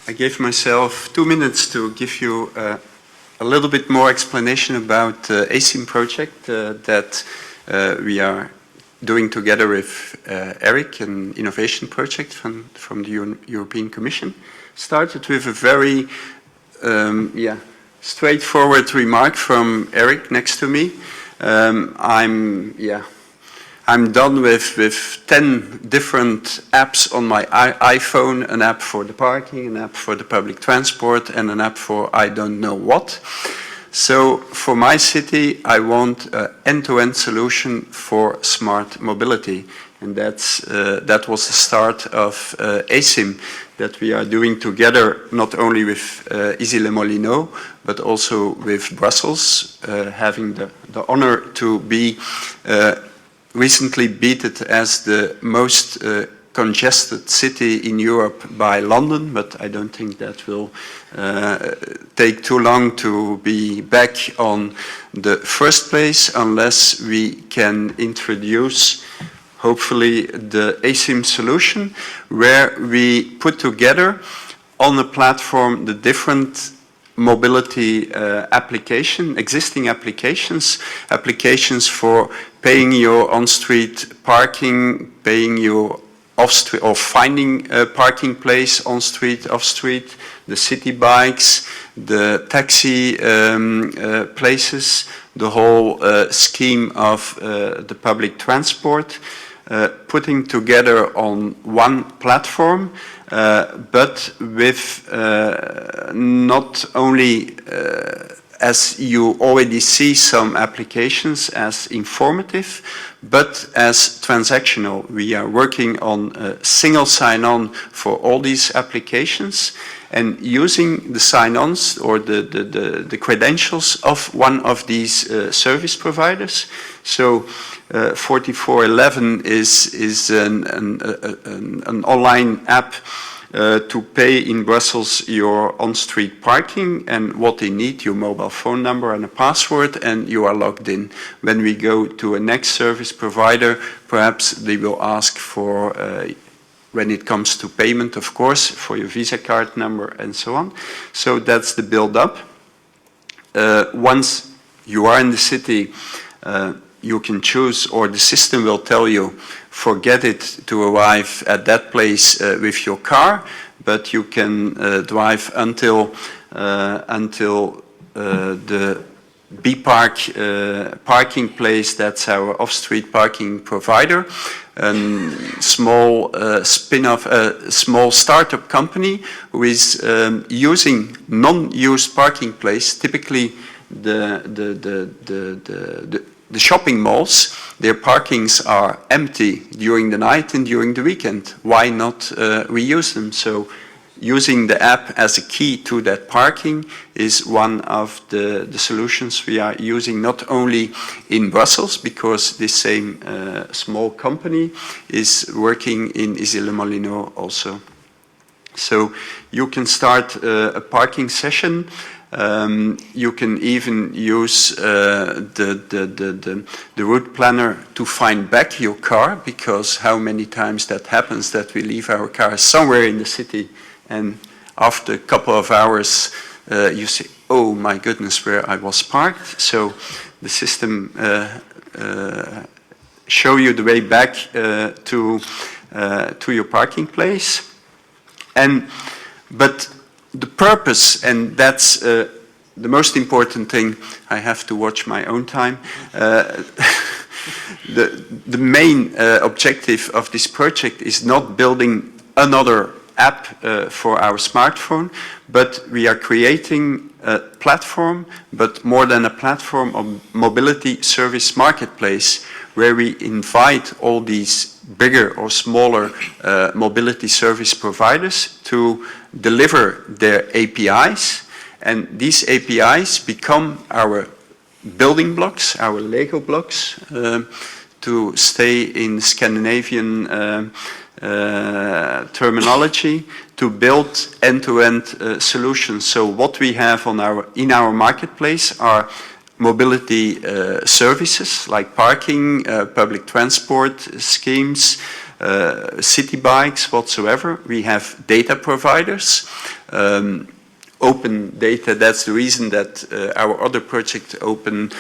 I gave myself 2 minutes to give you a little bit more explanation about the ASIM project that we are doing together with Eric, an innovation project from the European Commission. Started with a very straightforward remark from Eric next to me. I'm done with 10 different apps on my iPhone, an app for the parking, an app for the public transport, and an app for I don't know what. So for my city, I want an end-to-end solution for smart mobility. And that was the start of ASIM that we are doing together, not only with Issy-les-Moulineaux, but also with Brussels, having the honor to be recently beaten as the most congested city in Europe by London, but I don't think that will take too long to be back on the first place unless we can introduce hopefully the ASIM solution, where we put together on a platform the different mobility existing applications for paying your on-street parking, paying your off-street or finding a parking place on-street, off-street, the city bikes, the taxi places, the whole scheme of the public transport, putting together on one platform, but with not only as you already see some applications as informative, but as transactional. We are working on a single sign-on for all these applications and using the sign-ons or the credentials of one of these service providers. So 4411 is an online app to pay in Brussels your on-street parking, and what they need, your mobile phone number and a password, and you are logged in. When we go to a next service provider, perhaps they will ask for, when it comes to payment, of course, for your Visa card number and so on. So that's the build-up. Once you are in the city, you can choose, or the system will tell you, forget it to arrive at that place with your car, but you can drive until the B-Park parking place. That's our off-street parking provider, a small spin-off, a small startup company who is using non-used parking place, typically the shopping malls. Their parkings are empty during the night and during the weekend. Why not reuse them? So using the app as a key to that parking is one of the solutions we are using, not only in Brussels, because this same small company is working in Issy-les-Moulineaux also. So you can start a parking session. You can even use the route planner to find back your car, because how many times that happens that we leave our car somewhere in the city and after a couple of hours you say, oh my goodness, where I was parked. So the system show you the way back to your parking place. But the purpose, and that's the most important thing, I have to watch my own time. The main objective of this project is not building another app for our smartphone, but we are creating a platform, but more than a platform, a mobility service marketplace, where we invite all these bigger or smaller mobility service providers to deliver their APIs, and these APIs become our building blocks, our Lego blocks, to stay in Scandinavian terminology, to build end-to-end solutions. So what we have in our marketplace are mobility services like parking, public transport schemes, city bikes, whatsoever. We have data providers open data. That's the reason that our other project, Open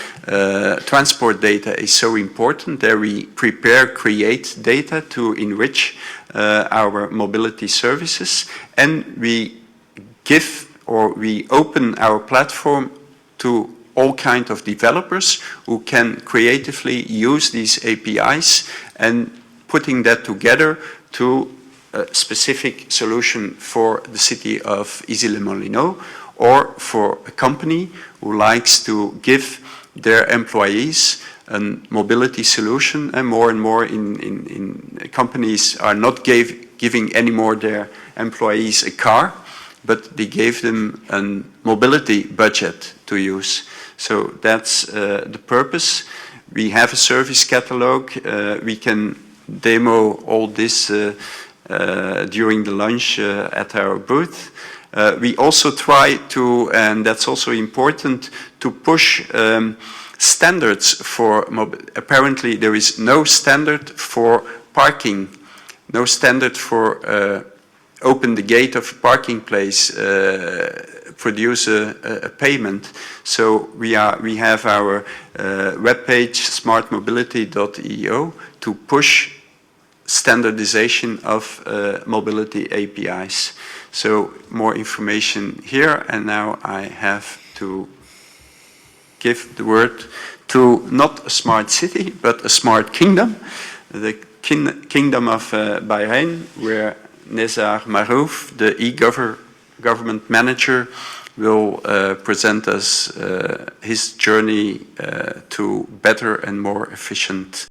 Transport Data, is so important. There we prepare, create data to enrich our mobility services, and we give, or we open our platform to all kinds of developers who can creatively use these APIs and putting that together to a specific solution for the city of Issy-les-Moulineaux, or for a company who likes to give their employees a mobility solution. And more in companies are not giving anymore their employees a car, but they gave them a mobility budget to use. So that's the purpose. We have a service catalog. We can demo all this during the lunch at our booth. We also try to, and that's also important, to push standards for apparently there is no standard for parking, no standard for open the gate of parking place, produce a payment. So we have our webpage smartmobility.io to push standardization of mobility APIs. So more information here, and now I have to give the word to not a smart city, but a smart kingdom, the kingdom of Bahrain, where Nezar Marouf, the e-government manager, will present us his journey to better and more efficient